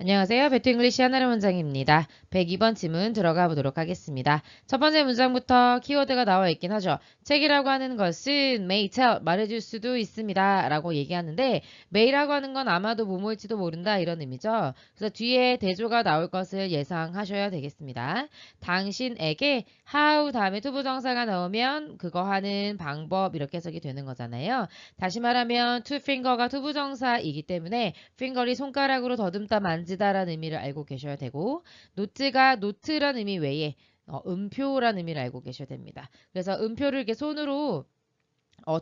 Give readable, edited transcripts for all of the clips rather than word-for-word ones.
안녕하세요. 배트 잉글리시 하나의 문장입니다. 102번 지문 들어가 보도록 하겠습니다. 첫 번째 문장부터 키워드가 나와 있긴 하죠. 책이라고 하는 것은 may tell, 말해줄 수도 있습니다. 라고 얘기하는데 may라고 하는 건 아마도 뭐뭐일지도 모른다 이런 의미죠. 그래서 뒤에 대조가 나올 것을 예상하셔야 되겠습니다. 당신에게 how 다음에 투부정사가 나오면 그거 하는 방법 이렇게 해석이 되는 거잖아요. 다시 말하면 to finger가 투부정사이기 때문에 finger이 손가락으로 더듬다 만지다라는 의미를 알고 계셔야 되고 노트가 노트라는 의미 외에 음표라는 의미를 알고 계셔야 됩니다. 그래서 음표를 이렇게 손으로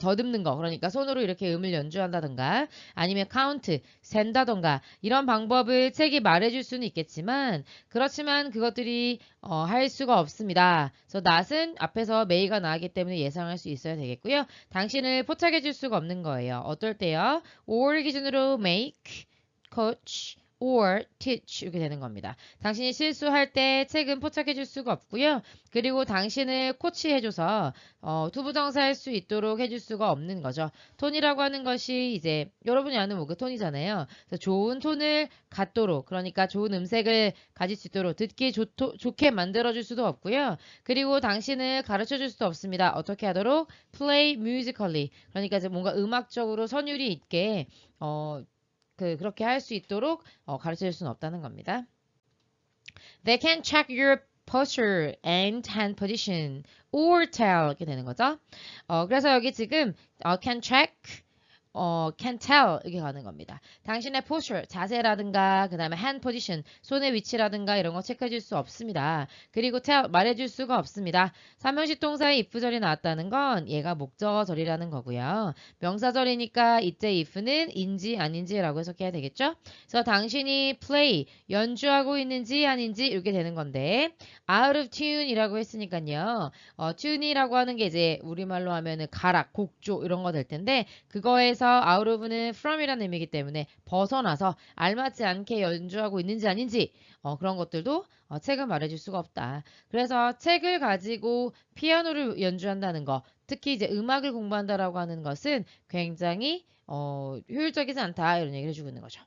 더듬는 거 그러니까 손으로 이렇게 음을 연주한다던가 아니면 카운트 센다던가 이런 방법을 책이 말해줄 수는 있겠지만 그렇지만 그것들이 할 수가 없습니다. 그래서 not은 앞에서 may가 나왔기 때문에 예상할 수 있어야 되겠고요. 당신을 포착해 줄 수가 없는 거예요. 어떨 때요? or 기준으로 make, coach, or teach 이렇게 되는 겁니다. 당신이 실수할 때 책은 포착해 줄 수가 없고요. 그리고 당신을 코치해줘서 투부정사 할 수 있도록 해줄 수가 없는 거죠. 톤이라고 하는 것이 이제 여러분이 아는 뭐 그 톤이잖아요. 그래서 좋은 톤을 갖도록 그러니까 좋은 음색을 가질 수 있도록 듣기 좋게 만들어줄 수도 없고요. 그리고 당신을 가르쳐줄 수도 없습니다. 어떻게 하도록? play musically 그러니까 이제 뭔가 음악적으로 선율이 있게 그렇게 할 수 있도록 가르쳐 줄 수는 없다는 겁니다. They can check your posture and hand position or tell 이렇게 되는 거죠. 그래서 여기 지금 can check can tell 이렇게 가는 겁니다. 당신의 posture, 자세라든가 그 다음에 hand position, 손의 위치라든가 이런 거 체크해 줄 수 없습니다. 그리고 tell, 말해줄 수가 없습니다. 삼형식 동사의 if절이 나왔다는 건 얘가 목적어절이라는 거고요. 명사절이니까 이때 if는 인지 아닌지라고 해석해야 되겠죠? 그래서 당신이 play, 연주하고 있는지 아닌지 이렇게 되는 건데 out of tune이라고 했으니까요. tune이라고 하는 게 이제 우리말로 하면은 가락, 곡조 이런 거 될 텐데 그거에서 out of는 from이라는 의미이기 때문에 벗어나서 알맞지 않게 연주하고 있는지 아닌지 그런 것들도 책은 말해줄 수가 없다. 그래서 책을 가지고 피아노를 연주한다는 거, 특히 이제 음악을 공부한다라고 하는 것은 굉장히 효율적이지 않다 이런 얘기를 해주고 있는 거죠.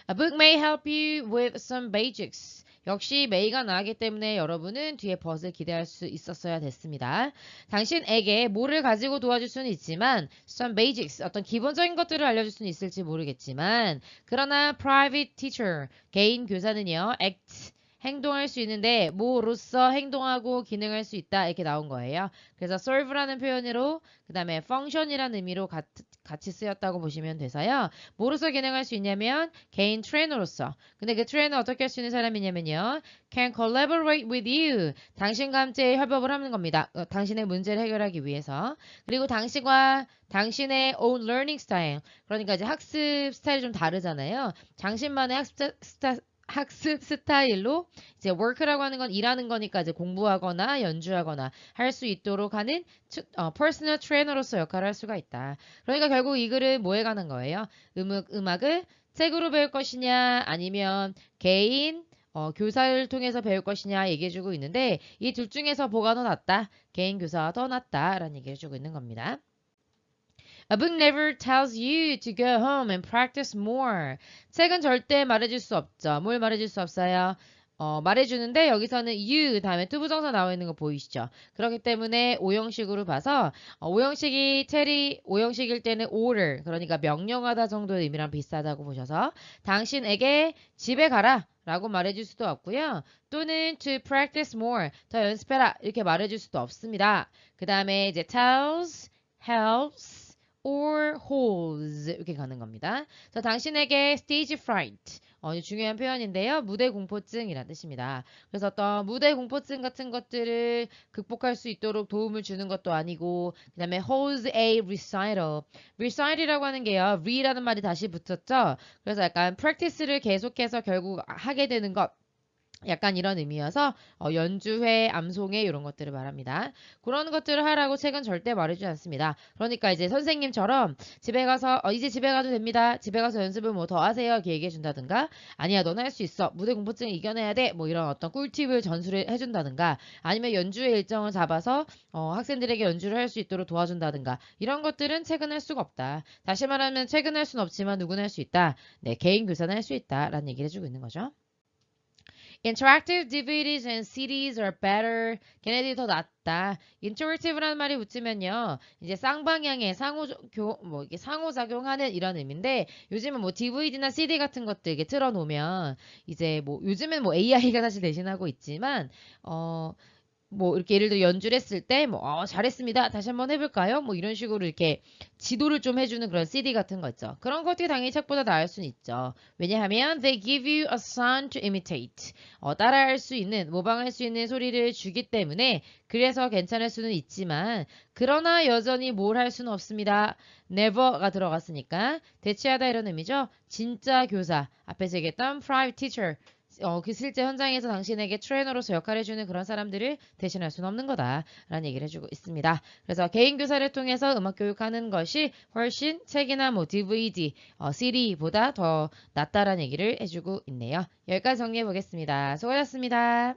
A book may help you with some basics. 역시 may가 나왔기 때문에 여러분은 뒤에 but을 기대할 수 있었어야 됐습니다. 당신에게 뭐를 가지고 도와줄 수는 있지만 some basics, 어떤 기본적인 것들을 알려줄 수는 있을지 모르겠지만 그러나 private teacher, 개인 교사는요 act, 행동할 수 있는데 뭐로서 행동하고 기능할 수 있다 이렇게 나온 거예요. 그래서 serve라는 표현으로 그 다음에 function이라는 의미로 같이 쓰였다고 보시면 돼서요. 뭐로서 기능할 수 있냐면 개인 트레이너로서. 근데 그 트레이너 어떻게 할 수 있는 사람이냐면요. can collaborate with you. 당신과 함께 협업을 하는 겁니다. 당신의 문제를 해결하기 위해서. 그리고 당신과 당신의 own learning style. 그러니까 이제 학습 스타일이 좀 다르잖아요. 당신만의 학습 스타일로 이제 work라고 하는 건 일하는 거니까 이제 공부하거나 연주하거나 할 수 있도록 하는 퍼스널 트레이너로서 역할을 할 수가 있다. 그러니까 결국 이 글은 뭐에 관한 거예요? 음악을 책으로 배울 것이냐 아니면 개인 교사를 통해서 배울 것이냐 얘기해주고 있는데 이 둘 중에서 뭐가 더 낫다? 개인 교사가 더 낫다라는 얘기해주고 있는 겁니다. A book never tells you to go home and practice more. 책은 절대 말해줄 수 없죠. 뭘 말해줄 수 없어요? 말해주는데 여기서는 you 다음에 투부정사 나와 있는 거 보이시죠? 그렇기 때문에 오형식으로 봐서 오형식일 때는 order 그러니까 명령하다 정도의 의미랑 비슷하다고 보셔서 당신에게 집에 가라 라고 말해줄 수도 없고요. 또는 to practice more 더 연습해라 이렇게 말해줄 수도 없습니다. 그 다음에 이제 tells, helps or holds 이렇게 가는 겁니다. 그래서 당신에게 stage fright 중요한 표현인데요. 무대 공포증이라는 뜻입니다. 그래서 어떤 무대 공포증 같은 것들을 극복할 수 있도록 도움을 주는 것도 아니고 그 다음에 holds a recital. recital이라고 하는 게요. re라는 말이 다시 붙었죠. 그래서 약간 practice를 계속해서 결국 하게 되는 것 약간 이런 의미여서 연주회, 암송회 이런 것들을 말합니다. 그런 것들을 하라고 책은 절대 말해주지 않습니다. 그러니까 이제 선생님처럼 집에 가서 이제 집에 가도 됩니다. 집에 가서 연습을 뭐 더 하세요. 이렇게 얘기해 준다든가 아니야 너는 할 수 있어. 무대 공포증 이겨내야 돼. 뭐 이런 어떤 꿀팁을 전수를 해준다든가 아니면 연주회 일정을 잡아서 학생들에게 연주를 할 수 있도록 도와준다든가 이런 것들은 책은 할 수가 없다. 다시 말하면 책은 할 수는 없지만 누구나 할 수 있다. 네, 개인 교사는 할 수 있다. 라는 얘기를 해주고 있는 거죠. Interactive DVDs and CDs are better. 걔네들이 더 낫다. Interactive라는 말이 붙으면요. 이제 쌍방향의 이게 상호작용하는 이런 의미인데 요즘은 뭐 DVD나 CD 같은 것들 이게 틀어놓으면 이제 뭐 요즘은 뭐 AI가 사실 대신하고 있지만 뭐 이렇게 예를 들어 연주를 했을 때 뭐 잘했습니다. 다시 한번 해볼까요? 뭐 이런 식으로 이렇게 지도를 좀 해주는 그런 CD 같은 거 있죠. 그런 것들이 당연히 책보다 나을 수는 있죠. 왜냐하면 they give you a sound to imitate. 따라할 수 있는 모방할 수 있는 소리를 주기 때문에 그래서 괜찮을 수는 있지만 그러나 여전히 뭘 할 수는 없습니다. never가 들어갔으니까 대체하다 이런 의미죠. 진짜 교사 앞에서 얘기했던 private teacher 그 실제 현장에서 당신에게 트레이너로서 역할을 해주는 그런 사람들을 대신할 수는 없는 거다라는 얘기를 해주고 있습니다. 그래서 개인 교사를 통해서 음악 교육하는 것이 훨씬 책이나 뭐 DVD, CD보다 더 낫다라는 얘기를 해주고 있네요. 여기까지 정리해 보겠습니다. 수고하셨습니다.